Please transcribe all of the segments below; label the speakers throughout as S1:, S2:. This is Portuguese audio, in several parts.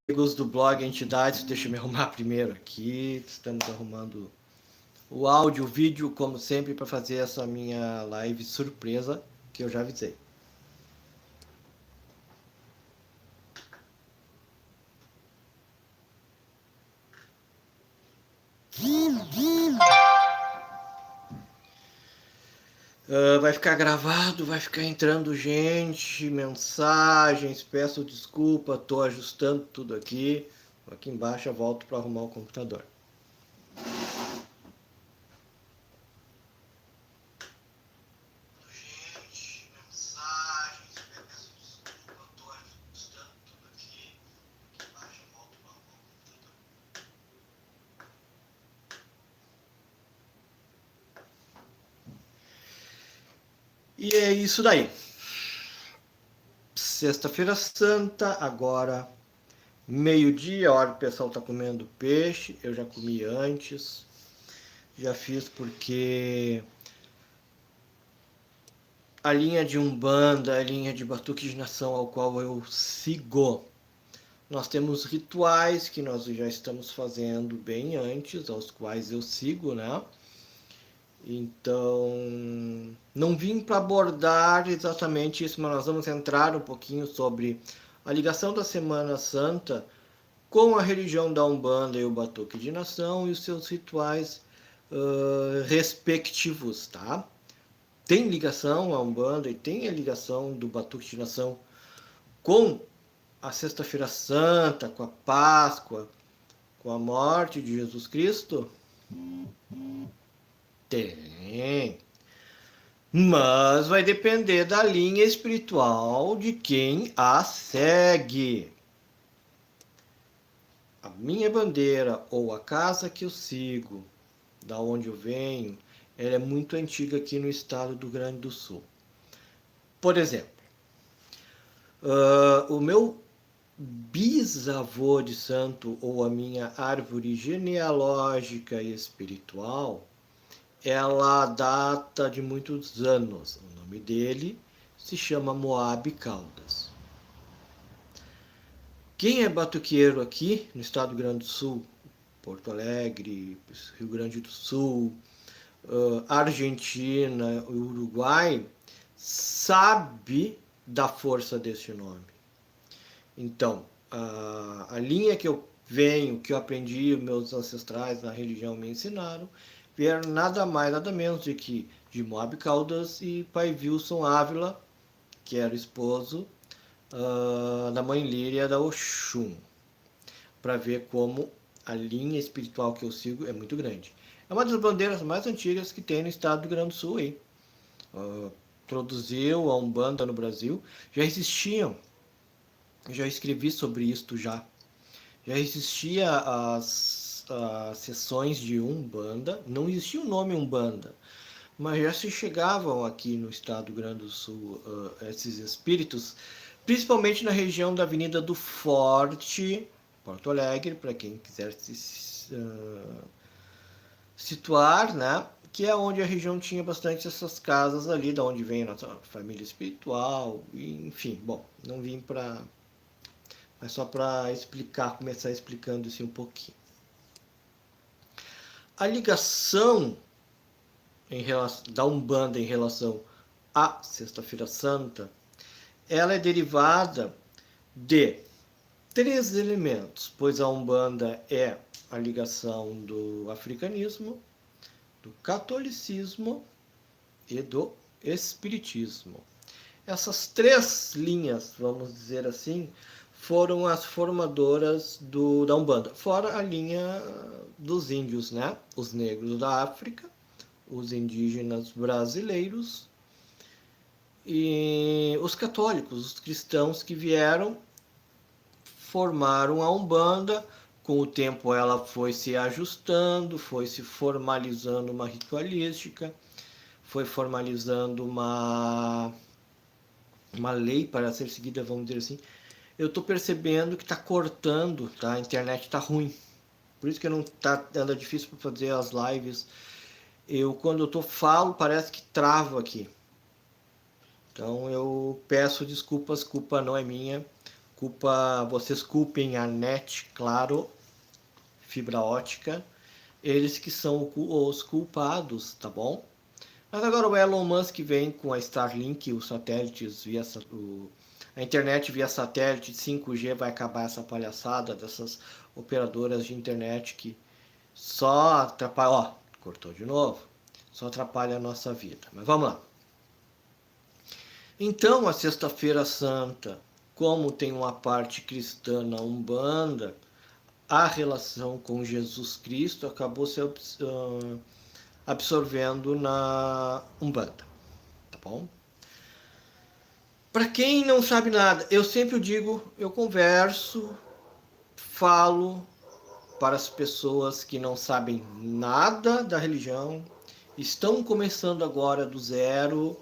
S1: Amigos do blog Entidades, deixa eu me arrumar primeiro aqui. Estamos arrumando o áudio, o vídeo, como sempre, para fazer essa minha live surpresa que eu já avisei. Vai ficar gravado, vai ficar entrando gente, mensagens, peço desculpa, estou ajustando tudo aqui. Aqui embaixo eu volto para arrumar o computador. E é isso daí. Sexta-feira Santa, agora meio-dia, a hora que o pessoal está comendo peixe. Eu já comi antes. Já fiz porque a linha de Umbanda, a linha de Batuque de Nação ao qual eu sigo, nós temos rituais que nós já estamos fazendo bem antes, aos quais eu sigo, né? Então, não vim para abordar exatamente isso, mas nós vamos entrar um pouquinho sobre a ligação da Semana Santa com a religião da Umbanda e o Batuque de Nação e os seus rituais respectivos, tá? Tem ligação a Umbanda e tem a ligação do Batuque de Nação com a Sexta-feira Santa, com a Páscoa, com a morte de Jesus Cristo? Tem. Mas vai depender da linha espiritual de quem a segue. A minha bandeira ou a casa que eu sigo, da onde eu venho, ela é muito antiga aqui no estado do Rio Grande do Sul. Por exemplo, o meu bisavô de santo ou a minha árvore genealógica e espiritual, ela data de muitos anos. O nome dele se chama Moab Caldas. Quem é batuqueiro aqui no estado do Rio Grande do Sul, Porto Alegre, Rio Grande do Sul, Argentina, Uruguai, sabe da força desse nome. Então, a linha que eu venho, que eu aprendi, meus ancestrais na religião me ensinaram, vieram nada mais, nada menos de Moab Caldas e pai Wilson Ávila, que era esposo da mãe Líria da Oxum, para ver como a linha espiritual que eu sigo é muito grande. É uma das bandeiras mais antigas que tem no estado do Rio Grande do Sul aí. Produziu a Umbanda no Brasil. Já existiam, já escrevi sobre isto já. Já existia as sessões de Umbanda, não existia o nome Umbanda, mas já se chegavam aqui no estado do Rio Grande do Sul esses espíritos, principalmente na região da Avenida do Forte, Porto Alegre, para quem quiser se situar, né? Que é onde a região tinha bastante essas casas ali, da onde vem a nossa família espiritual, enfim, bom, não vim para... mas só para explicar, começar explicando assim um pouquinho. A ligação da Umbanda em relação à Sexta-feira Santa, ela é derivada de 3 elementos, pois a Umbanda é a ligação do africanismo, do catolicismo e do espiritismo. Essas 3 linhas, vamos dizer assim, foram as formadoras da Umbanda, fora a linha dos índios, né? Os negros da África, os indígenas brasileiros e os católicos, os cristãos que vieram, formaram a Umbanda. Com o tempo ela foi se ajustando, foi se formalizando uma ritualística, foi formalizando uma lei para ser seguida, vamos dizer assim. Eu estou percebendo que está cortando, tá? A internet está ruim. Por isso que não tá anda difícil para fazer as lives. Quando eu falo, parece que trava aqui. Então eu peço desculpas, culpa não é minha, vocês culpem a NET, claro, fibra ótica, eles que são os culpados, tá bom? Mas agora o Elon Musk vem com a Starlink, os satélites a internet via satélite 5G, vai acabar essa palhaçada dessas operadoras de internet que só atrapalha, ó, cortou de novo, só atrapalha a nossa vida. Mas vamos lá. Então, a Sexta-feira Santa, como tem uma parte cristã na Umbanda, a relação com Jesus Cristo acabou se absorvendo na Umbanda, tá bom? Para quem não sabe nada, eu sempre digo, eu converso, falo para as pessoas que não sabem nada da religião, estão começando agora do zero,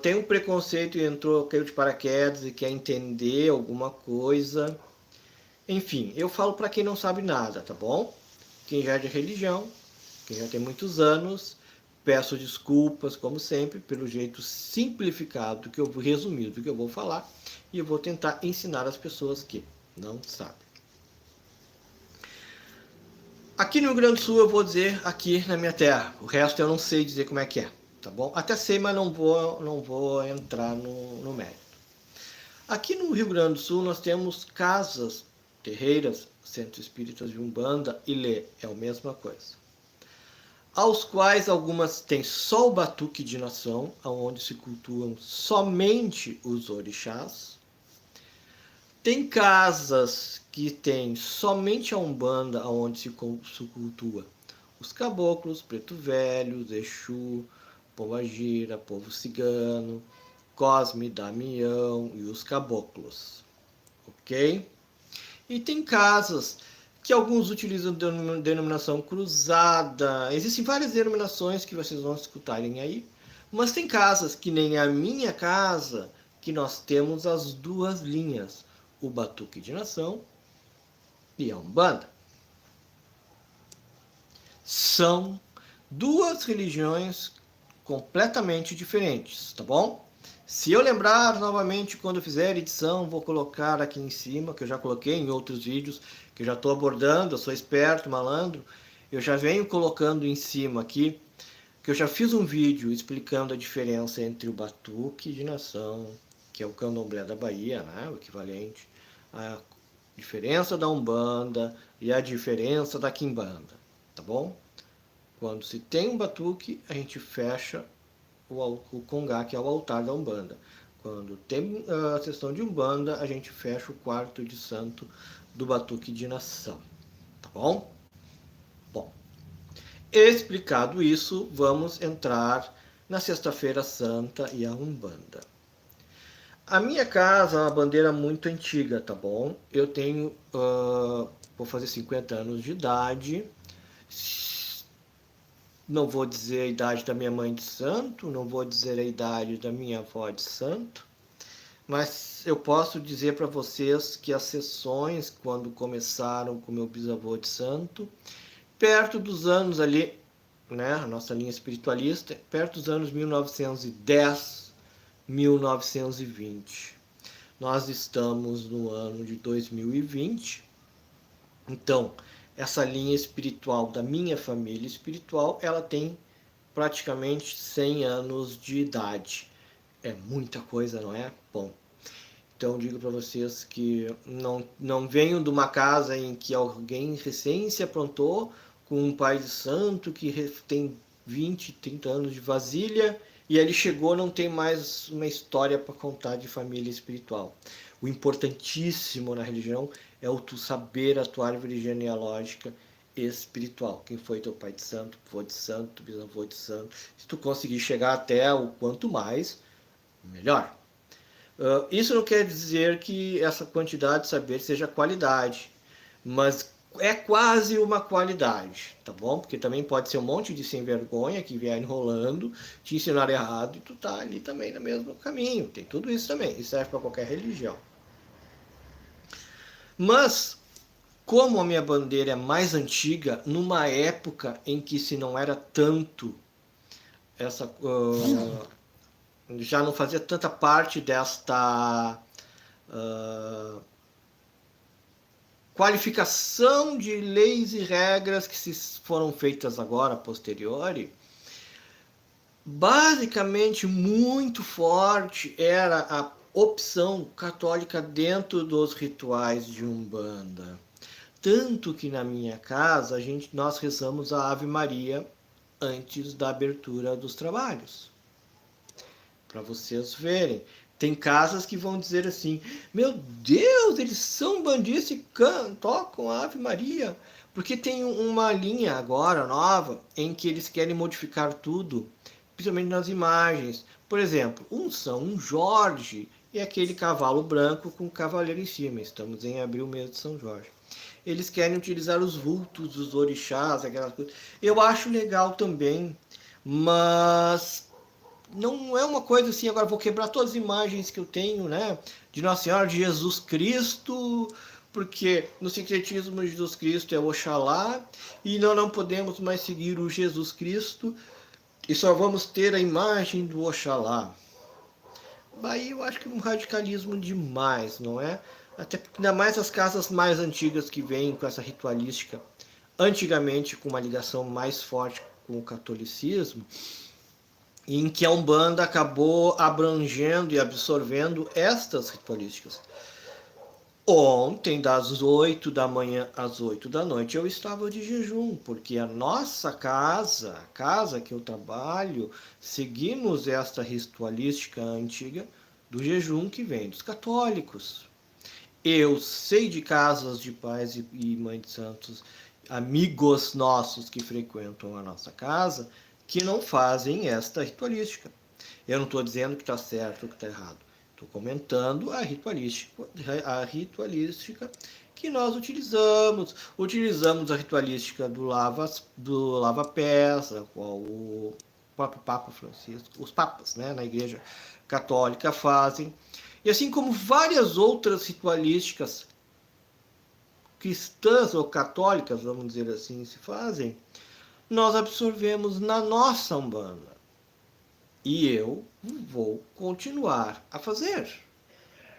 S1: tem um preconceito e caiu de paraquedas e quer entender alguma coisa. Enfim, eu falo para quem não sabe nada, tá bom? Quem já é de religião, quem já tem muitos anos, peço desculpas, como sempre, pelo jeito simplificado, resumido que eu vou falar, e eu vou tentar ensinar as pessoas que não sabem. Aqui no Rio Grande do Sul eu vou dizer aqui na minha terra, o resto eu não sei dizer como é que é, tá bom? Até sei, mas não vou entrar no mérito. Aqui no Rio Grande do Sul nós temos casas, terreiras, centros espíritas de Umbanda e Lê, é a mesma coisa. Aos quais algumas têm só o batuque de nação, onde se cultuam somente os orixás. Tem casas que tem somente a Umbanda, onde se cultua os caboclos, preto velho, Exu, Pombagira, povo cigano, Cosme, Damião e os caboclos, ok? E tem casas que alguns utilizam denominação cruzada, existem várias denominações que vocês vão escutarem aí, mas tem casas que nem a minha casa, que nós temos as duas linhas, o batuque de nação e a Umbanda. São duas religiões completamente diferentes, tá bom? Se eu lembrar novamente quando eu fizer a edição, vou colocar aqui em cima, que eu já coloquei em outros vídeos, que eu já estou abordando, eu sou esperto, malandro, eu já venho colocando em cima aqui, que eu já fiz um vídeo explicando a diferença entre o batuque de nação, que é o candomblé da Bahia, né, o equivalente, a diferença da Umbanda e a diferença da Quimbanda, tá bom? Quando se tem um batuque, a gente fecha o congá, que é o altar da Umbanda. Quando tem a sessão de Umbanda, a gente fecha o quarto de santo do batuque de nação, tá bom? Bom, explicado isso, vamos entrar na Sexta-feira Santa e a Umbanda. A minha casa é uma bandeira muito antiga, tá bom? Eu tenho, vou fazer 50 anos de idade. Não vou dizer a idade da minha mãe de santo, não vou dizer a idade da minha avó de santo, mas eu posso dizer para vocês que as sessões, quando começaram com meu bisavô de santo, perto dos anos ali, né, a nossa linha espiritualista, perto dos anos 1910, 1920. Nós estamos no ano de 2020, então essa linha espiritual da minha família espiritual, ela tem praticamente 100 anos de idade. É muita coisa, não é? Bom, então digo para vocês que não venho de uma casa em que alguém recém se aprontou com um pai de santo que tem 20, 30 anos de vasilha e ele chegou, não tem mais uma história para contar de família espiritual. O importantíssimo na religião é o tu saber a tua árvore genealógica espiritual. Quem foi teu pai de santo, avô de santo, bisavô de santo. Se tu conseguir chegar até o quanto mais, melhor. Isso não quer dizer que essa quantidade de saber seja qualidade, mas é quase uma qualidade, tá bom? Porque também pode ser um monte de sem vergonha que vier enrolando, te ensinar errado e tu tá ali também no mesmo caminho. Tem tudo isso também, isso serve para qualquer religião. Mas, como a minha bandeira é mais antiga, numa época em que se não era tanto já não fazia tanta parte qualificação de leis e regras que foram feitas agora, a posteriori, basicamente muito forte era a opção católica dentro dos rituais de Umbanda. Tanto que na minha casa nós rezamos a Ave Maria antes da abertura dos trabalhos. Para vocês verem. Tem casas que vão dizer assim, meu Deus, eles são bandistas e tocam a Ave Maria. Porque tem uma linha agora nova em que eles querem modificar tudo, principalmente nas imagens. Por exemplo, um São Jorge e aquele cavalo branco com o cavaleiro em cima. Estamos em abril, mês de São Jorge. Eles querem utilizar os vultos dos orixás, aquelas coisas. Eu acho legal também, mas não é uma coisa assim, agora vou quebrar todas as imagens que eu tenho, né? De Nossa Senhora, de Jesus Cristo, porque no sincretismo de Jesus Cristo é Oxalá, e nós não podemos mais seguir o Jesus Cristo, e só vamos ter a imagem do Oxalá. Aí eu acho que é um radicalismo demais, não é? Até porque ainda mais as casas mais antigas que vêm com essa ritualística, antigamente com uma ligação mais forte com o catolicismo, em que a Umbanda acabou abrangendo e absorvendo estas ritualísticas. Ontem, das 8 da manhã às 8 da noite, eu estava de jejum, porque a nossa casa, a casa que eu trabalho, seguimos esta ritualística antiga do jejum que vem dos católicos. Eu sei de casas de pais e mães de santos, amigos nossos que frequentam a nossa casa, que não fazem esta ritualística. Eu não estou dizendo que está certo ou que está errado. Estou comentando a ritualística que nós utilizamos. Utilizamos a ritualística do lava-pés, o próprio Papa Francisco, os papas, né, na Igreja Católica fazem. E assim como várias outras ritualísticas cristãs ou católicas, vamos dizer assim, se fazem, nós absorvemos na nossa Umbanda. E eu vou continuar a fazer.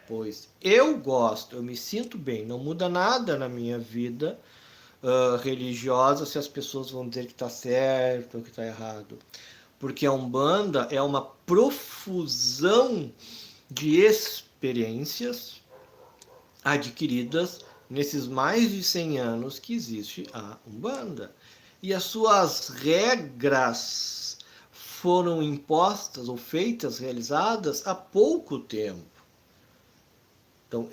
S1: Pois eu gosto, eu me sinto bem, não muda nada na minha vida religiosa se as pessoas vão dizer que está certo ou que está errado. Porque a Umbanda é uma profusão de experiências adquiridas nesses mais de 100 anos que existe a Umbanda. E as suas regras foram impostas ou feitas, realizadas há pouco tempo. Então,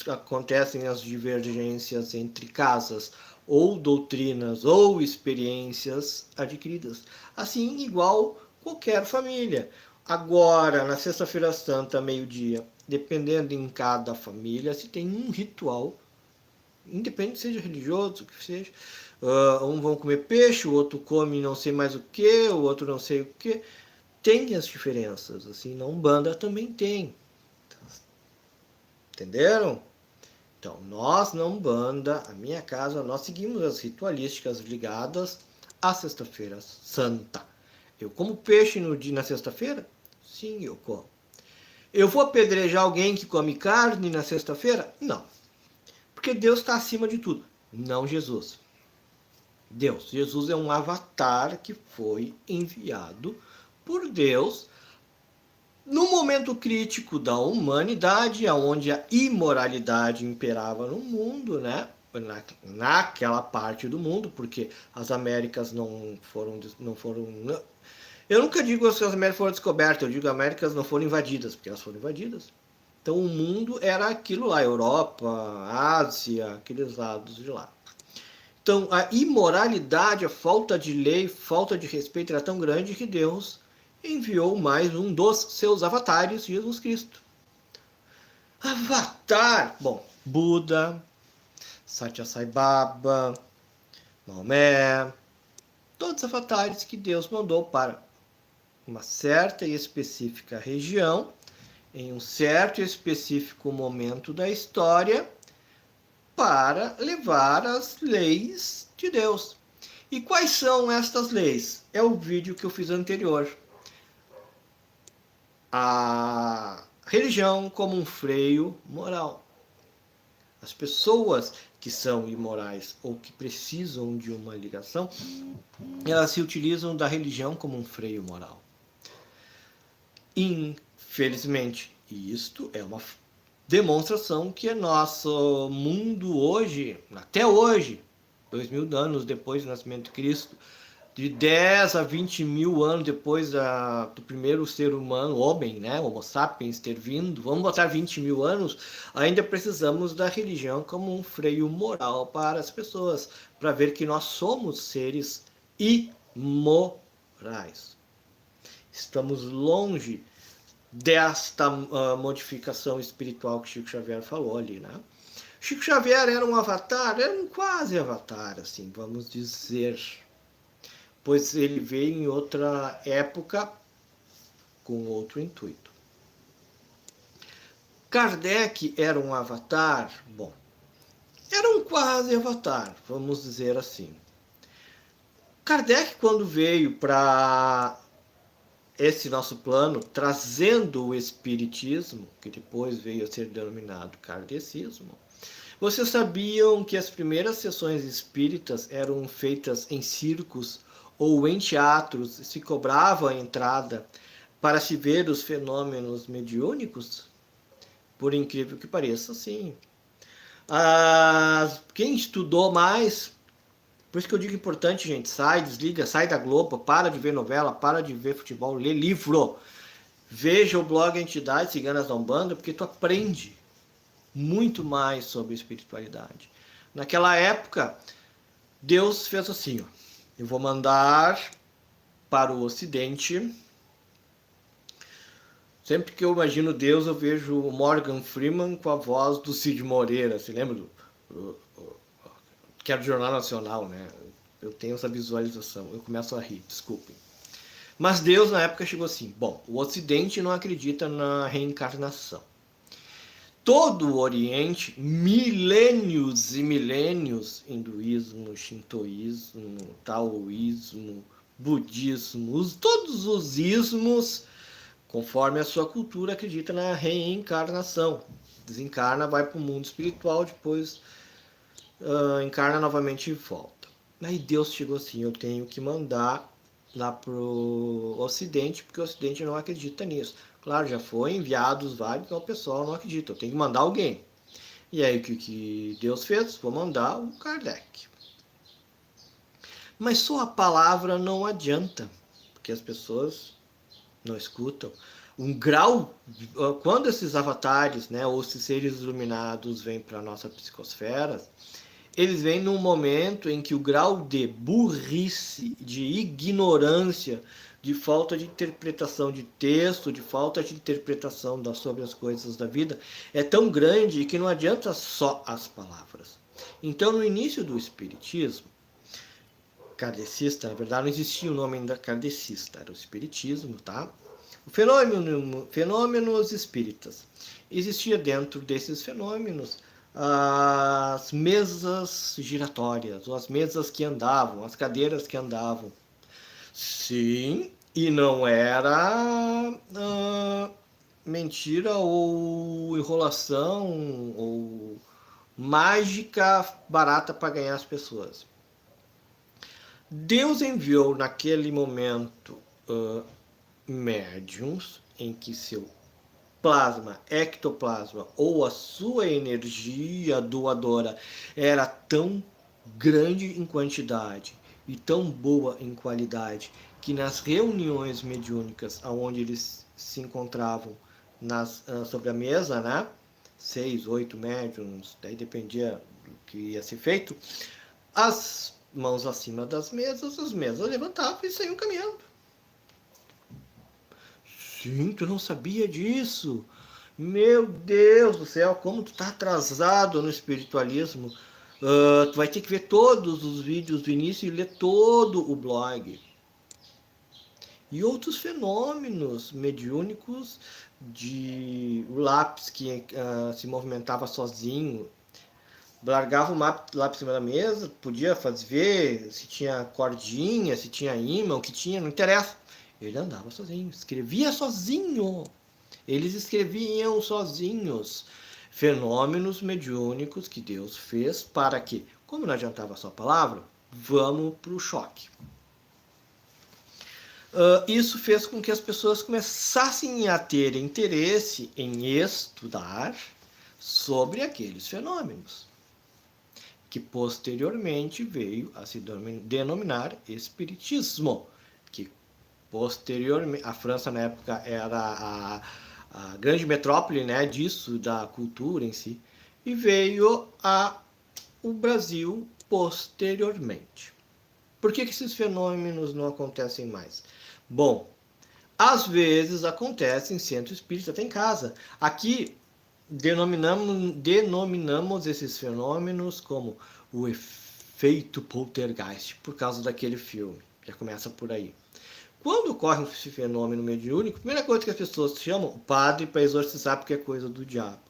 S1: acontecem as divergências entre casas, ou doutrinas, ou experiências adquiridas. Assim, igual qualquer família. Agora, na Sexta-feira Santa, meio-dia, dependendo em cada família, se tem um ritual, independente seja religioso, o que seja. Um vão comer peixe, o outro come não sei mais o que, o outro não sei o que. Tem as diferenças, assim, na Umbanda também tem. Entenderam? Então, nós na Umbanda, a minha casa, nós seguimos as ritualísticas ligadas à Sexta-feira Santa. Eu como peixe na sexta-feira? Sim, eu como. Eu vou apedrejar alguém que come carne na sexta-feira? Não. Porque Deus está acima de tudo. Não Jesus. Deus. Jesus é um avatar que foi enviado por Deus no momento crítico da humanidade, onde a imoralidade imperava no mundo, né? Naquela parte do mundo, porque as Américas não foram. Eu nunca digo que as Américas foram descobertas, eu digo que as Américas não foram invadidas, porque elas foram invadidas. Então o mundo era aquilo lá, Europa, Ásia, aqueles lados de lá. Então a imoralidade, a falta de lei, falta de respeito era tão grande que Deus enviou mais um dos seus avatares, Jesus Cristo. Avatar! Bom, Buda, Satya Sai Baba, Maomé, todos os avatares que Deus mandou para uma certa e específica região, em um certo e específico momento da história, para levar as leis de Deus. E quais são estas leis? É o vídeo que eu fiz anterior. religião como um freio moral. As pessoas que são imorais ou que precisam de uma ligação, elas se utilizam da religião como um freio moral. Infelizmente, isto é uma demonstração que nosso mundo hoje, até hoje, 2000 anos depois do nascimento de Cristo, de 10 a 20 mil anos depois do primeiro ser humano, homem, né, Homo sapiens, ter vindo, vamos botar 20 mil anos, ainda precisamos da religião como um freio moral para as pessoas, para ver que nós somos seres imorais. Estamos longe desta modificação espiritual que Chico Xavier falou ali, né? Chico Xavier era um avatar, era um quase avatar, assim, vamos dizer, pois ele veio em outra época com outro intuito. Kardec era um avatar, bom, era um quase avatar, vamos dizer assim. Kardec, quando veio para esse nosso plano, trazendo o espiritismo, que depois veio a ser denominado kardecismo, vocês sabiam que as primeiras sessões espíritas eram feitas em circos ou em teatros, se cobrava a entrada para se ver os fenômenos mediúnicos? Por incrível que pareça, sim. Quem estudou mais, por isso que eu digo importante, gente, desliga, sai da Globo, para de ver novela, para de ver futebol, lê livro. Veja o blog Entidades Ciganas da Umbanda, porque tu aprende muito mais sobre espiritualidade. Naquela época, Deus fez assim, ó, eu vou mandar para o Ocidente. Sempre que eu imagino Deus, eu vejo o Morgan Freeman com a voz do Cid Moreira. Você lembra que era do Jornal Nacional, né? Eu tenho essa visualização. Eu começo a rir, desculpem. Mas Deus, na época, chegou assim. Bom, o Ocidente não acredita na reencarnação. Todo o Oriente, milênios e milênios, hinduísmo, shintoísmo, taoísmo, budismo, todos os ismos, conforme a sua cultura, acredita na reencarnação. Desencarna, vai para o mundo espiritual, depois encarna novamente e volta. Aí Deus chegou assim, eu tenho que mandar lá para o Ocidente, porque o Ocidente não acredita nisso. Claro, já foi enviados vários, então o pessoal não acredita, eu tenho que mandar alguém. E aí o que Deus fez? Vou mandar o Kardec. Mas só a palavra não adianta, porque as pessoas não escutam. Um grau, quando esses avatares, né, ou esses seres iluminados vêm para a nossa psicosfera, eles vêm num momento em que o grau de burrice, de ignorância, de falta de interpretação de texto, de falta de interpretação sobre as coisas da vida, é tão grande que não adianta só as palavras. Então, no início do Espiritismo, kardecista, na verdade não existia o nome ainda kardecista, era o Espiritismo, tá? O fenômenos espíritas. Existia dentro desses fenômenos as mesas giratórias, ou as mesas que andavam, as cadeiras que andavam. Sim, e não era mentira ou enrolação ou mágica barata para ganhar as pessoas. Deus enviou naquele momento médiums em que seu plasma, ectoplasma ou a sua energia doadora era tão grande em quantidade e tão boa em qualidade que nas reuniões mediúnicas onde eles se encontravam sobre a mesa, né? 6, 8 médiums, daí dependia do que ia ser feito, as mãos acima das mesas, as mesas levantavam e saíam caminhando. Sim, tu não sabia disso? Meu Deus do céu, como tu tá atrasado no espiritualismo. Tu vai ter que ver todos os vídeos do início e ler todo o blog. E outros fenômenos mediúnicos de o lápis que se movimentava sozinho. Largava o lápis em cima da mesa, podia ver se tinha cordinha, se tinha ímã, o que tinha, não interessa. Ele andava sozinho, escrevia sozinho. Eles escreviam sozinhos fenômenos mediúnicos que Deus fez para que, como não adiantava a sua palavra, vamos para o choque. Isso fez com que as pessoas começassem a ter interesse em estudar sobre aqueles fenômenos, que posteriormente veio a se denominar Espiritismo, que posteriormente, a França na época era a grande metrópole, né, disso, da cultura em si, e veio o Brasil posteriormente. Por que esses fenômenos não acontecem mais? Bom, às vezes acontece em centro espírita, até em casa. Aqui denominamos esses fenômenos como o efeito poltergeist, por causa daquele filme. Já começa por aí. Quando ocorre esse fenômeno mediúnico, a primeira coisa que as pessoas chamam o padre para exorcizar porque é coisa do diabo.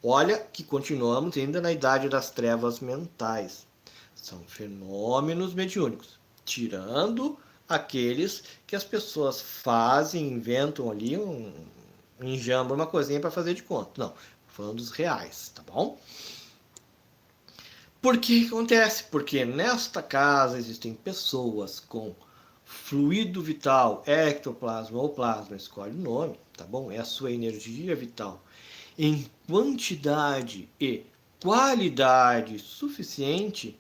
S1: Olha que continuamos ainda na idade das trevas mentais. São fenômenos mediúnicos, tirando aqueles que as pessoas fazem, inventam ali um enjambro, uma coisinha para fazer de conta. Não, falando dos reais, tá bom? Por que acontece? Porque nesta casa existem pessoas com fluido vital, ectoplasma ou plasma, escolhe o nome, tá bom? É a sua energia vital em quantidade e qualidade suficiente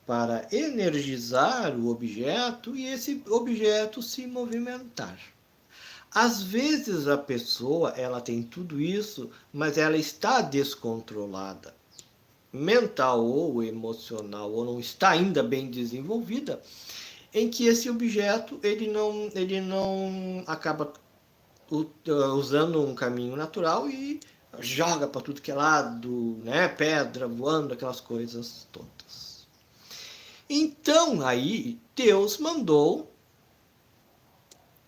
S1: para energizar o objeto e esse objeto se movimentar. Às vezes a pessoa ela tem tudo isso, mas ela está descontrolada, mental ou emocional, ou não está ainda bem desenvolvida, em que esse objeto ele não acaba usando um caminho natural e joga para tudo que é lado, né? Pedra voando, aquelas coisas todas. Então aí Deus mandou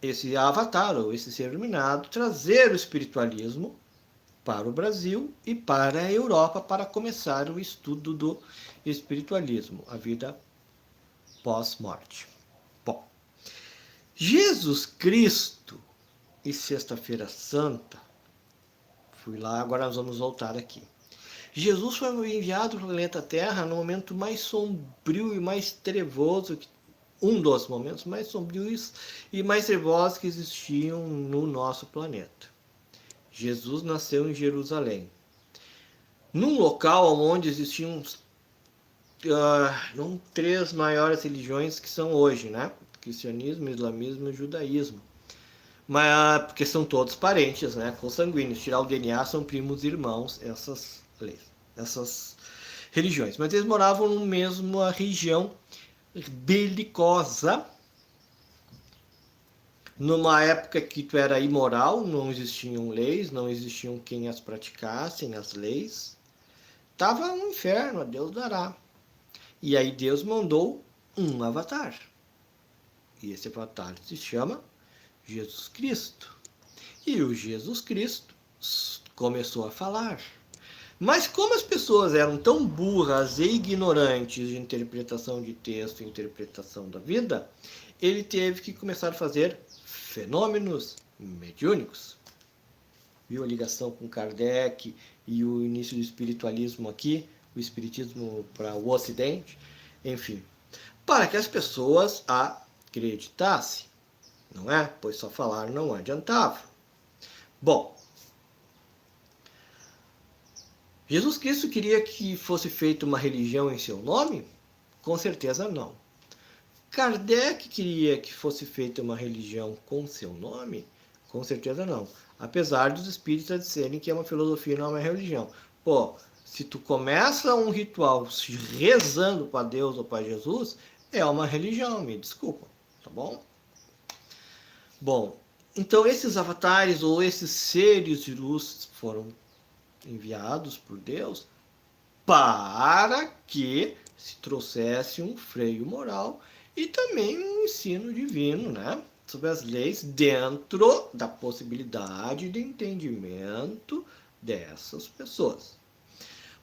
S1: esse avatar ou esse ser iluminado trazer o espiritualismo para o Brasil e para a Europa para começar o estudo do espiritualismo, a vida pós-morte. Bom, Jesus Cristo e Sexta-feira Santa, fui lá, agora nós vamos voltar aqui. Jesus foi enviado para o planeta Terra no momento mais sombrio e mais trevoso, um dos momentos mais sombrios e mais trevosos que existiam no nosso planeta. Jesus nasceu em Jerusalém, num local onde existiam não 3 maiores religiões que são hoje, né? Cristianismo, islamismo e judaísmo. Mas porque são todos parentes, né? Consanguíneos. Tirar o DNA são primos e irmãos, essas religiões. Mas eles moravam na mesma região belicosa, numa época que tu era imoral, não existiam leis, não existiam quem as praticassem, as leis. Tava um inferno, a Deus dará. E aí Deus mandou um avatar. E esse avatar se chama Jesus Cristo. E o Jesus Cristo começou a falar. Mas como as pessoas eram tão burras e ignorantes de interpretação de texto e interpretação da vida, ele teve que começar a fazer fenômenos mediúnicos. Viu a ligação com Kardec e o início do espiritualismo aqui, o espiritismo para o Ocidente, enfim, para que as pessoas acreditassem, não é? Pois só falar não adiantava. Bom, Jesus Cristo queria que fosse feita uma religião em seu nome? Com certeza não. Kardec queria que fosse feita uma religião com seu nome? Com certeza não. Apesar dos espíritas dizerem que é uma filosofia e não é uma religião. Pô, se tu começa um ritual rezando para Deus ou para Jesus, é uma religião, me desculpa, tá bom? Bom, então esses avatares ou esses seres de luz foram enviados por Deus para que se trouxesse um freio moral e também um ensino divino, né? Sobre as leis dentro da possibilidade de entendimento dessas pessoas.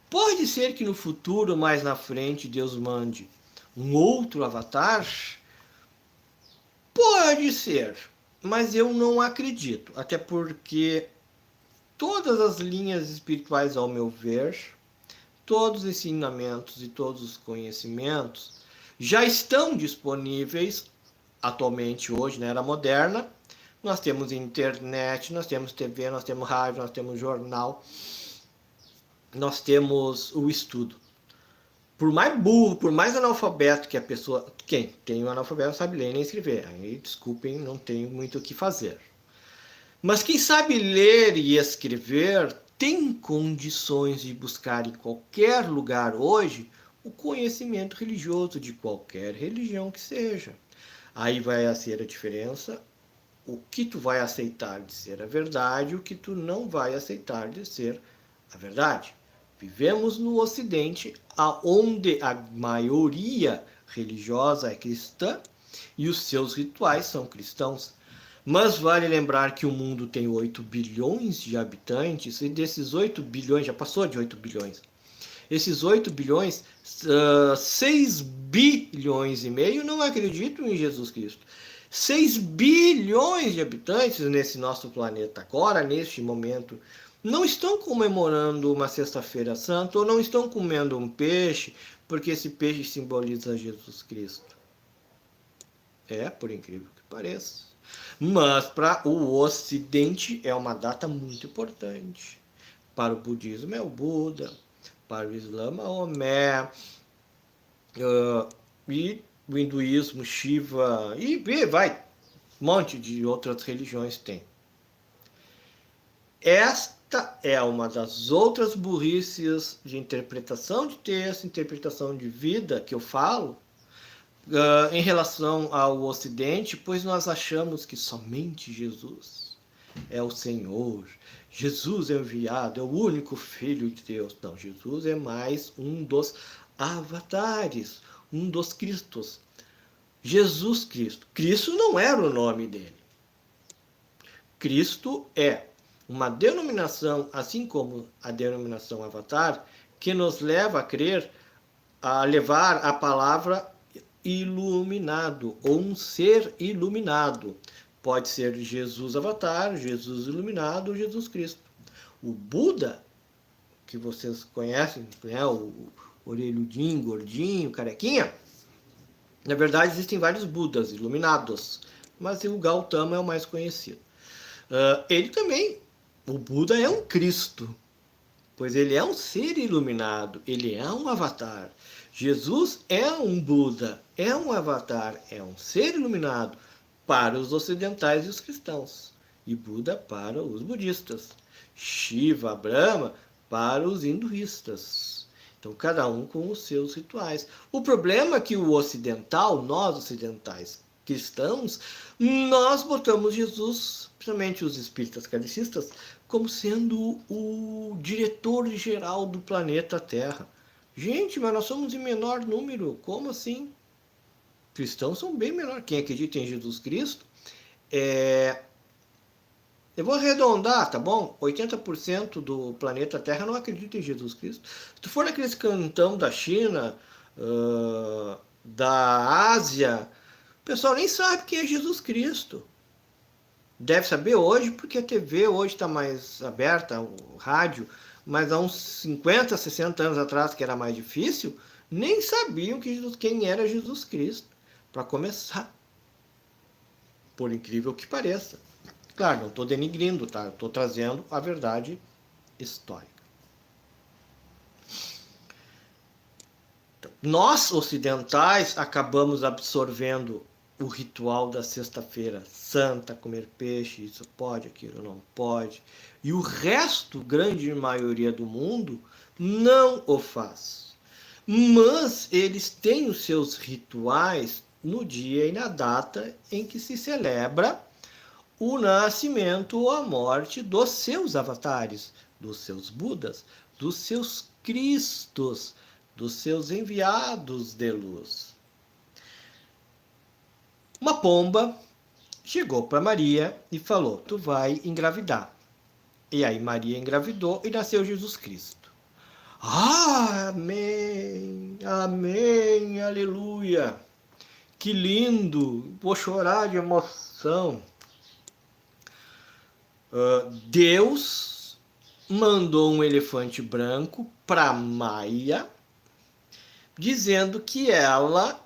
S1: Pode ser que no futuro, mais na frente, Deus mande um outro avatar? Pode ser, mas eu não acredito, até porque todas as linhas espirituais, ao meu ver, todos os ensinamentos e todos os conhecimentos já estão disponíveis atualmente, hoje, na era moderna. Nós temos internet, nós temos TV, nós temos rádio, nós temos jornal, nós temos o estudo. Por mais burro, por mais analfabeto que a pessoa... Quem tem um analfabeto sabe ler nem escrever. Aí, desculpem, não tenho muito o que fazer. Mas quem sabe ler e escrever tem condições de buscar em qualquer lugar hoje o conhecimento religioso de qualquer religião que seja. Aí vai ser a diferença, o que tu vai aceitar de ser a verdade e o que tu não vai aceitar de ser a verdade. Vivemos no Ocidente, onde a maioria religiosa é cristã e os seus rituais são cristãos. Mas vale lembrar que o mundo tem 8 bilhões de habitantes, e desses 8 bilhões, já passou de 8 bilhões, esses 8 bilhões, 6 bilhões e meio não acreditam em Jesus Cristo. 6 bilhões de habitantes nesse nosso planeta agora, neste momento, não estão comemorando uma sexta-feira santa ou não estão comendo um peixe, porque esse peixe simboliza Jesus Cristo. Por incrível que pareça. Mas para o Ocidente é uma data muito importante. Para o budismo é o Buda, para o Islã, Maomé, e o hinduísmo, Shiva, e vai, um monte de outras religiões tem. Esta é uma das outras burrices de interpretação de texto, interpretação de vida que eu falo, em relação ao Ocidente, pois nós achamos que somente Jesus é o Senhor, Jesus é enviado, é o único Filho de Deus. Não, Jesus é mais um dos avatares, um dos Cristos. Jesus Cristo. Cristo não era o nome dele. Cristo é uma denominação, assim como a denominação avatar, que nos leva a crer, a levar a palavra iluminado, ou um ser iluminado. Pode ser Jesus Avatar, Jesus Iluminado ou Jesus Cristo. O Buda, que vocês conhecem, né? O orelhudinho, gordinho, carequinha, na verdade existem vários Budas iluminados, mas o Gautama é o mais conhecido. Ele também, o Buda é um Cristo, pois ele é um ser iluminado, ele é um avatar. Jesus é um Buda, é um avatar, é um ser iluminado para os ocidentais e os cristãos, e Buda para os budistas, Shiva, Brahma para os hinduístas. Então, cada um com os seus rituais. O problema é que o ocidental, nós ocidentais cristãos, nós botamos Jesus, principalmente os espíritas kardecistas, como sendo o diretor geral do planeta Terra. Gente, mas nós somos em menor número, como assim? Cristãos são bem menor. Quem acredita em Jesus Cristo, eu vou arredondar, tá bom? 80% do planeta Terra não acredita em Jesus Cristo. Se tu for naqueles cantão da China, da Ásia, o pessoal nem sabe quem é Jesus Cristo. Deve saber hoje, porque a TV hoje está mais aberta, o rádio, mas há uns 50, 60 anos atrás, que era mais difícil, nem sabiam quem era Jesus Cristo, para começar. Por incrível que pareça. Claro, não estou denigrindo, tá? Estou trazendo a verdade histórica. Então, nós, ocidentais, acabamos absorvendo o ritual da sexta-feira santa, comer peixe, isso pode, aquilo não pode. E o resto, grande maioria do mundo, não o faz. Mas eles têm os seus rituais no dia e na data em que se celebra o nascimento ou a morte dos seus avatares, dos seus Budas, dos seus Cristos, dos seus enviados de luz. Uma pomba chegou para Maria e falou: tu vai engravidar. E aí Maria engravidou e nasceu Jesus Cristo. Amém, amém, aleluia. Que lindo, vou chorar de emoção. Deus mandou um elefante branco para Maia, dizendo que ela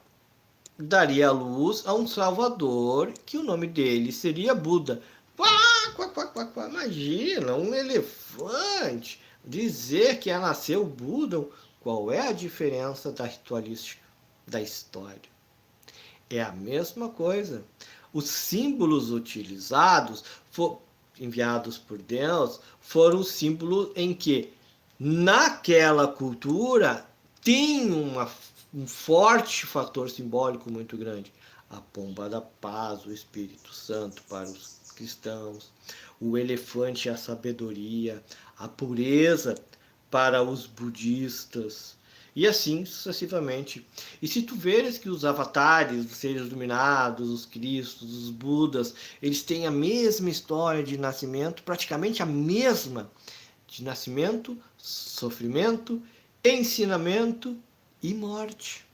S1: daria luz a um salvador, que o nome dele seria Buda. Quá, quá, quá, quá, quá. Imagina, um elefante dizer que nasceu Buda. Qual é a diferença da ritualística da história? É a mesma coisa. Os símbolos utilizados, enviados por Deus, foram símbolos em que, naquela cultura, tem um forte fator simbólico muito grande. A pomba da paz, o Espírito Santo para os cristãos, o elefante, a sabedoria, a pureza para os budistas, e assim sucessivamente. E se tu veres que os avatares, os seres iluminados, os cristos, os budas, eles têm a mesma história de nascimento, praticamente a mesma, de nascimento, sofrimento, ensinamento e morte.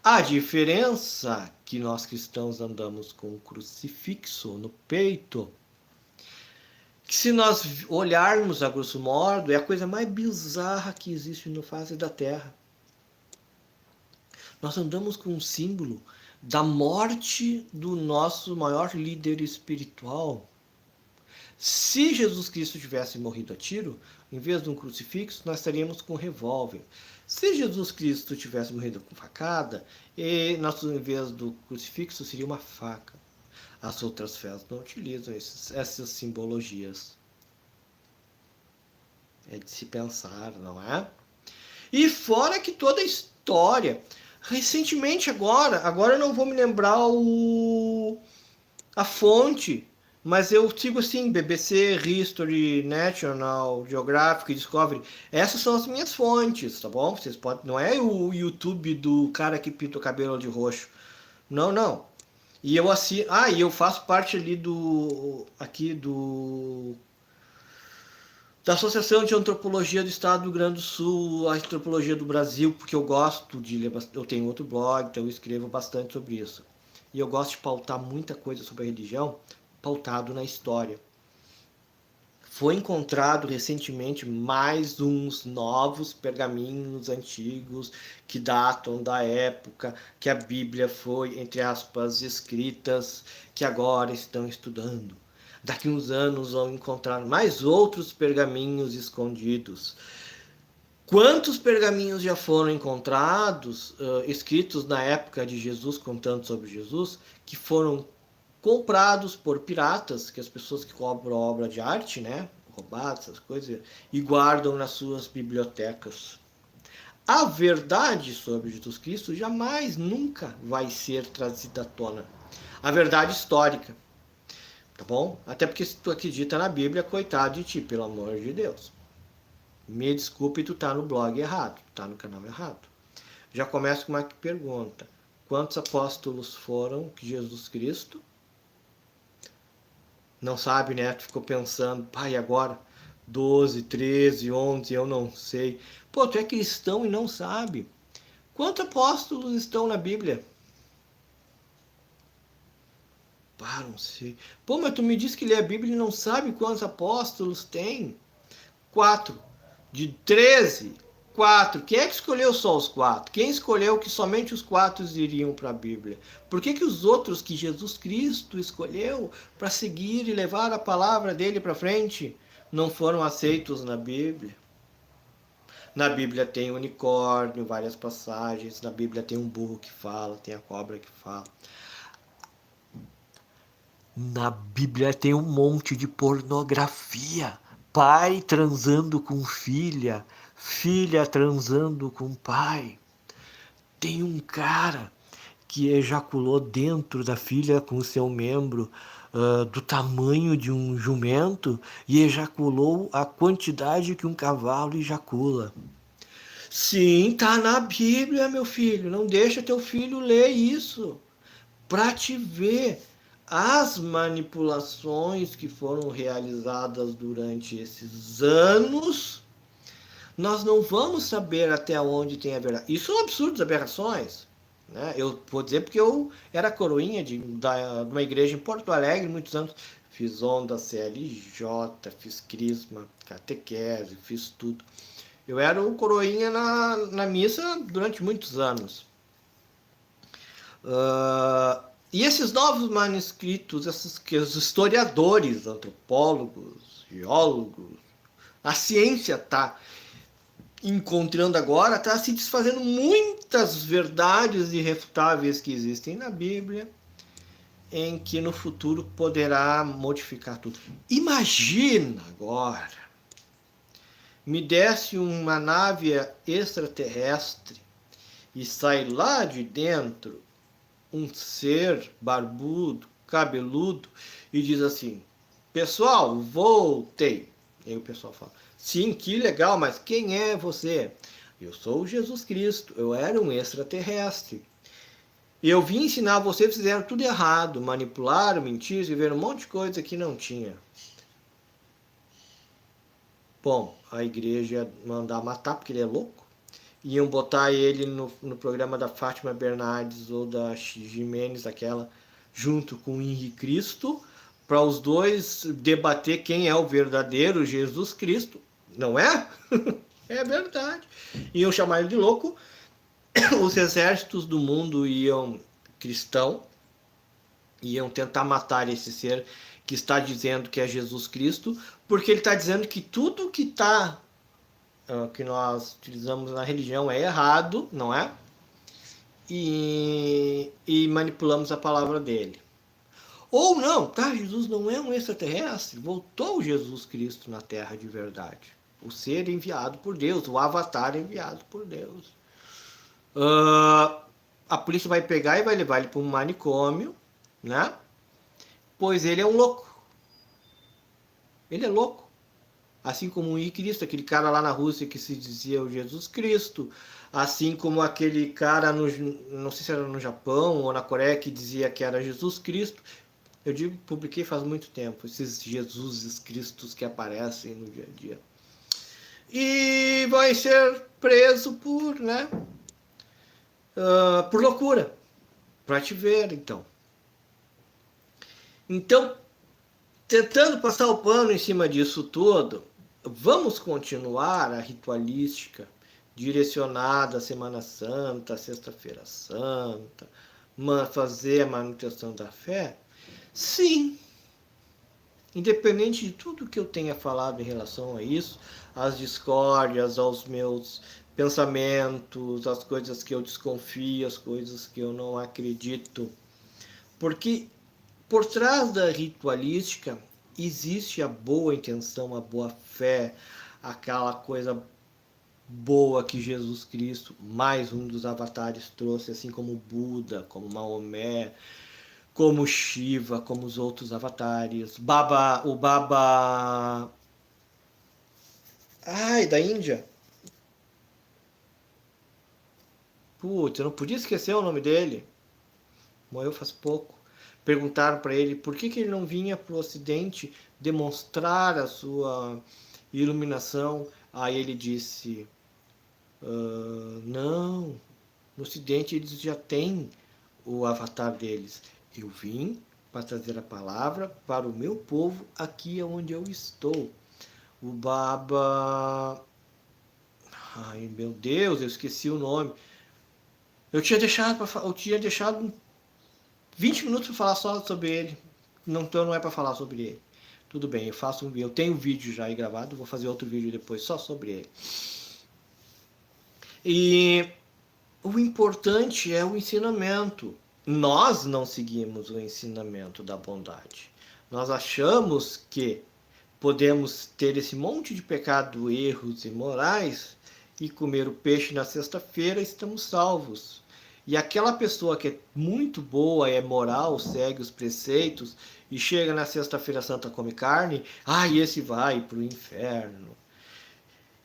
S1: A diferença que nós cristãos andamos com um crucifixo no peito, que se nós olharmos a grosso modo, é a coisa mais bizarra que existe no face da Terra. Nós andamos com um símbolo da morte do nosso maior líder espiritual. Se Jesus Cristo tivesse morrido a tiro, em vez de um crucifixo, nós estaríamos com um revólver. Se Jesus Cristo tivesse morrido com facada, em vez do crucifixo, seria uma faca. As outras fés não utilizam essas simbologias. É de se pensar, não é? E fora que toda a história, recentemente agora eu não vou me lembrar a fonte, mas eu sigo assim, BBC, History, National Geographic, Discovery. Essas são as minhas fontes, tá bom? Vocês podem, não é o YouTube do cara que pinta o cabelo de roxo. Não, não. E eu e eu faço parte ali da Associação de Antropologia do Estado do Rio Grande do Sul, a Antropologia do Brasil, porque eu gosto de ler, eu tenho outro blog, então eu escrevo bastante sobre isso. E eu gosto de pautar muita coisa sobre a religião, pautado na história. Foi encontrado recentemente mais uns novos pergaminhos antigos que datam da época que a Bíblia foi, entre aspas, escritas, que agora estão estudando. Daqui uns anos vão encontrar mais outros pergaminhos escondidos. Quantos pergaminhos já foram encontrados, escritos na época de Jesus, contando sobre Jesus, que foram comprados por piratas, que as pessoas que compram obra de arte, né, roubadas, essas coisas, e guardam nas suas bibliotecas. A verdade sobre Jesus Cristo jamais, nunca vai ser trazida à tona. A verdade histórica, tá bom? Até porque se tu acredita na Bíblia, coitado de ti, pelo amor de Deus. Me desculpe, tu tá no blog errado, tu tá no canal errado. Já começa com uma pergunta. Quantos apóstolos foram que Jesus Cristo? Não sabe, né? Tu ficou pensando, pai, agora? 12, 13, 11, eu não sei. Pô, tu é cristão e não sabe. Quantos apóstolos estão na Bíblia? Pá, não sei. Pô, mas tu me disse que lê a Bíblia e não sabe quantos apóstolos tem? 4. De 13, 4. Quem é que escolheu só os 4? Quem escolheu que somente os 4 iriam para a Bíblia? Por que os outros que Jesus Cristo escolheu para seguir e levar a palavra dele para frente não foram aceitos na Bíblia? Na Bíblia tem unicórnio, várias passagens. Na Bíblia tem um burro que fala, tem a cobra que fala. Na Bíblia tem um monte de pornografia. Pai transando com filha, filha transando com pai. Tem um cara que ejaculou dentro da filha com o seu membro do tamanho de um jumento e ejaculou a quantidade que um cavalo ejacula. Sim, tá na Bíblia, meu filho. Não deixa teu filho ler isso para te ver as manipulações que foram realizadas durante esses anos. Nós não vamos saber até onde tem a verdade. Isso é um absurdo das aberrações. Né? Eu vou dizer porque eu era coroinha de uma igreja em Porto Alegre, muitos anos. fiz onda CLJ, fiz crisma, catequese, fiz tudo. Eu era o coroinha na missa durante muitos anos. E esses novos manuscritos, que os historiadores, antropólogos, geólogos, a ciência está encontrando agora, está se desfazendo muitas verdades irrefutáveis que existem na Bíblia, em que no futuro poderá modificar tudo. Imagina agora, me desse uma nave extraterrestre e sai lá de dentro um ser barbudo, cabeludo, e diz assim: pessoal, voltei. E aí o pessoal fala: sim, que legal, mas quem é você? Eu sou Jesus Cristo, eu era um extraterrestre. Eu vim ensinar vocês, fizeram tudo errado, manipularam, mentiram, viveram um monte de coisa que não tinha. Bom, a igreja ia mandar matar, porque ele é louco. Iam botar ele no programa da Fátima Bernardes ou da Jimenez, aquela, junto com o Henrique Cristo, para os dois debater quem é o verdadeiro Jesus Cristo. Não é? É verdade. Iam chamar ele de louco. Os exércitos do mundo iam cristão, iam tentar matar esse ser que está dizendo que é Jesus Cristo, porque ele está dizendo que tudo que nós utilizamos na religião é errado, não é? E manipulamos a palavra dele. Ou não, tá? Jesus não é um extraterrestre, voltou Jesus Cristo na Terra de verdade. O ser enviado por Deus, o avatar enviado por Deus. A polícia vai pegar e vai levar ele para um manicômio, né? Pois ele é um louco. Ele é louco. Assim como o Henrique Cristo, aquele cara lá na Rússia que se dizia o Jesus Cristo, assim como aquele cara, não sei se era no Japão ou na Coreia, que dizia que era Jesus Cristo. Eu digo, publiquei faz muito tempo, esses Jesuses Cristos que aparecem no dia a dia. E vai ser preso por, né, por loucura, para te ver, então. Então, tentando passar o pano em cima disso tudo, vamos continuar a ritualística direcionada à Semana Santa, à Sexta-feira Santa, fazer a manutenção da fé? Sim. Independente de tudo que eu tenha falado em relação a isso, às discórdias, aos meus pensamentos, às coisas que eu desconfio, às coisas que eu não acredito. Porque por trás da ritualística existe a boa intenção, a boa fé, aquela coisa boa que Jesus Cristo, mais um dos avatares, trouxe, assim como Buda, como Maomé, como Shiva, como os outros avatares. O Baba... Ai, da Índia. Putz, eu não podia esquecer o nome dele. Morreu faz pouco. Perguntaram para ele por que ele não vinha para o Ocidente demonstrar a sua iluminação. Aí ele disse: não, no Ocidente eles já têm o avatar deles. Eu vim para trazer a palavra para o meu povo aqui onde eu estou. O Baba... Ai, meu Deus, eu esqueci o nome. Eu tinha deixado 20 minutos para falar só sobre ele. Então não é para falar sobre ele. Tudo bem, eu tenho um vídeo já aí gravado, vou fazer outro vídeo depois só sobre ele. E o importante é o ensinamento. Nós não seguimos o ensinamento da bondade. Nós achamos que podemos ter esse monte de pecado, erros e morais e comer o peixe na sexta-feira, estamos salvos. E aquela pessoa que é muito boa, é moral, segue os preceitos e chega na sexta-feira santa, come carne, esse vai para o inferno.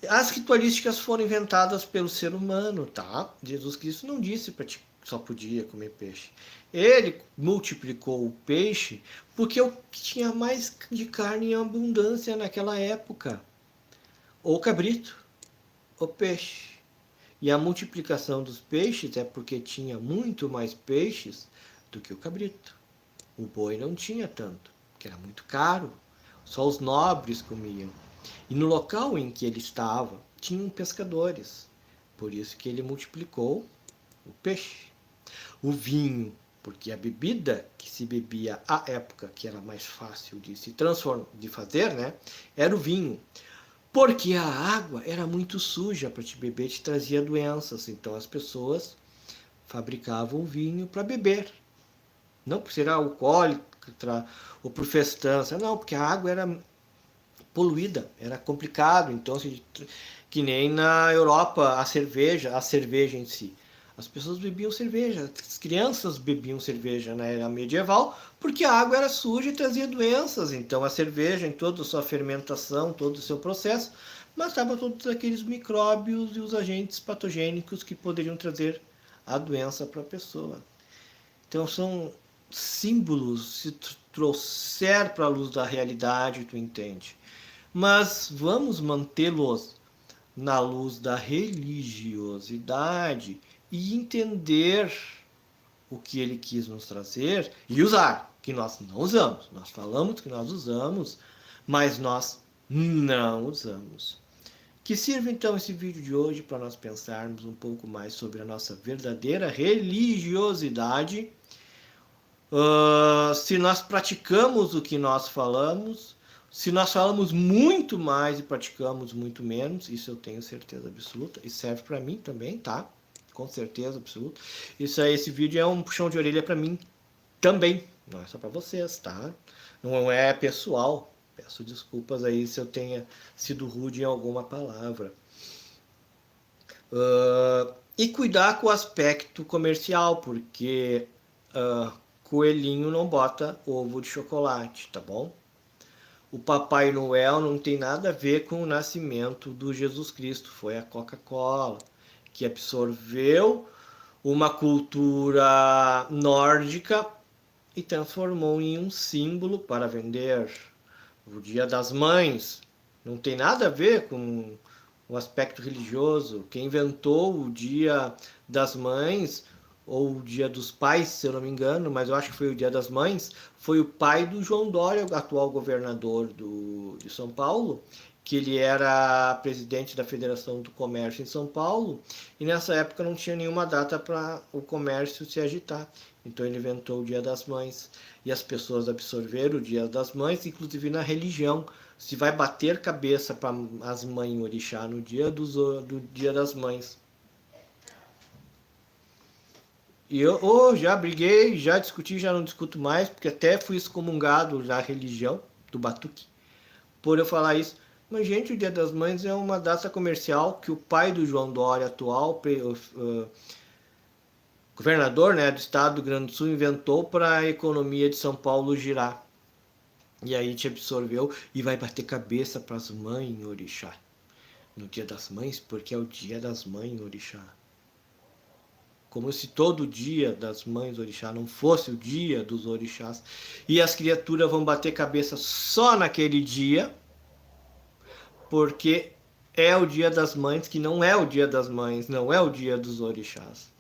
S1: As ritualísticas foram inventadas pelo ser humano, tá? Jesus Cristo não disse para ti que só podia comer peixe. Ele multiplicou o peixe porque o que tinha mais de carne em abundância naquela época. Ou cabrito, ou peixe. E a multiplicação dos peixes é porque tinha muito mais peixes do que o cabrito. O boi não tinha tanto, porque era muito caro. Só os nobres comiam. E no local em que ele estava, tinham pescadores. Por isso que ele multiplicou o peixe. O vinho, porque a bebida que se bebia à época, que era mais fácil de se transformar, de fazer, né, era o vinho. Porque a água era muito suja para te beber, te trazia doenças. Então as pessoas fabricavam vinho para beber. Não por ser alcoólico ou por festança, não, porque a água era poluída, era complicado. Então, que nem na Europa, a cerveja em si. As pessoas bebiam cerveja, as crianças bebiam cerveja na era medieval, porque a água era suja e trazia doenças. Então, a cerveja, em toda a sua fermentação, todo o seu processo, matava todos aqueles micróbios e os agentes patogênicos que poderiam trazer a doença para a pessoa. Então, são símbolos, se trouxer para a luz da realidade, tu entende. Mas vamos mantê-los na luz da religiosidade e entender o que ele quis nos trazer e usar, que nós não usamos. Nós falamos que nós usamos, mas nós não usamos. Que sirva então esse vídeo de hoje para nós pensarmos um pouco mais sobre a nossa verdadeira religiosidade. Se nós praticamos o que nós falamos, se nós falamos muito mais e praticamos muito menos, isso eu tenho certeza absoluta, e serve para mim também, tá? Com certeza absoluta. Esse vídeo é um puxão de orelha para mim também, não é só para vocês, tá? Não é pessoal. Peço desculpas aí se eu tenha sido rude em alguma palavra. E cuidar com o aspecto comercial, porque coelhinho não bota ovo de chocolate, tá bom? O Papai Noel não tem nada a ver com o nascimento do Jesus Cristo. Foi a Coca-Cola que absorveu uma cultura nórdica e transformou em um símbolo para vender. O Dia das Mães não tem nada a ver com o aspecto religioso. Quem inventou o Dia das Mães, ou o Dia dos Pais, se eu não me engano, mas eu acho que foi o Dia das Mães, foi o pai do João Dória, o atual governador de São Paulo, que ele era presidente da Federação do Comércio em São Paulo, e nessa época não tinha nenhuma data para o comércio se agitar. Então ele inventou o Dia das Mães, e as pessoas absorveram o Dia das Mães, inclusive na religião. Se vai bater cabeça para as mães orixá no dia do Dia das Mães. E eu já briguei, já discuti, já não discuto mais, porque até fui excomungado da religião do Batuque por eu falar isso. Mas, gente, o Dia das Mães é uma data comercial que o pai do João Dória, atual governador, né, do estado do Rio Grande do Sul, inventou para a economia de São Paulo girar. E aí te absorveu e vai bater cabeça para as mães orixá no Dia das Mães, porque é o Dia das Mães orixá. Como se todo dia das mães orixá não fosse o dia dos orixás. E as criaturas vão bater cabeça só naquele dia, porque é o dia das mães, que não é o dia das mães, não é o dia dos orixás.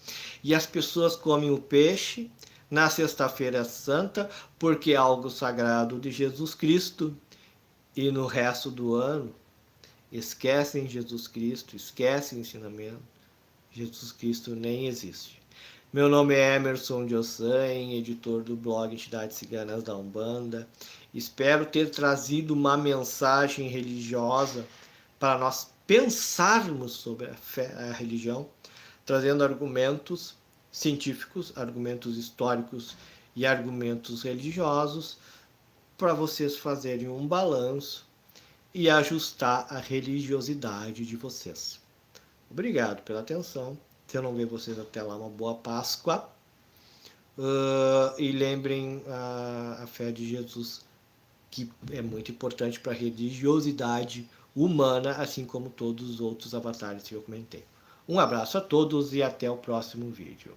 S1: E as pessoas comem o peixe na sexta-feira santa, porque é algo sagrado de Jesus Cristo. E no resto do ano, esquecem Jesus Cristo, esquecem o ensinamento. Jesus Cristo nem existe. Meu nome é Emerson Diossain, editor do blog Entidades Ciganas da Umbanda. Espero ter trazido uma mensagem religiosa para nós pensarmos sobre a fé, a religião, trazendo argumentos científicos, argumentos históricos e argumentos religiosos para vocês fazerem um balanço e ajustar a religiosidade de vocês. Obrigado pela atenção. Se eu não ver vocês até lá, uma boa Páscoa. E lembrem a fé de Jesus, que é muito importante para a religiosidade humana, assim como todos os outros avatares que eu comentei. Um abraço a todos e até o próximo vídeo.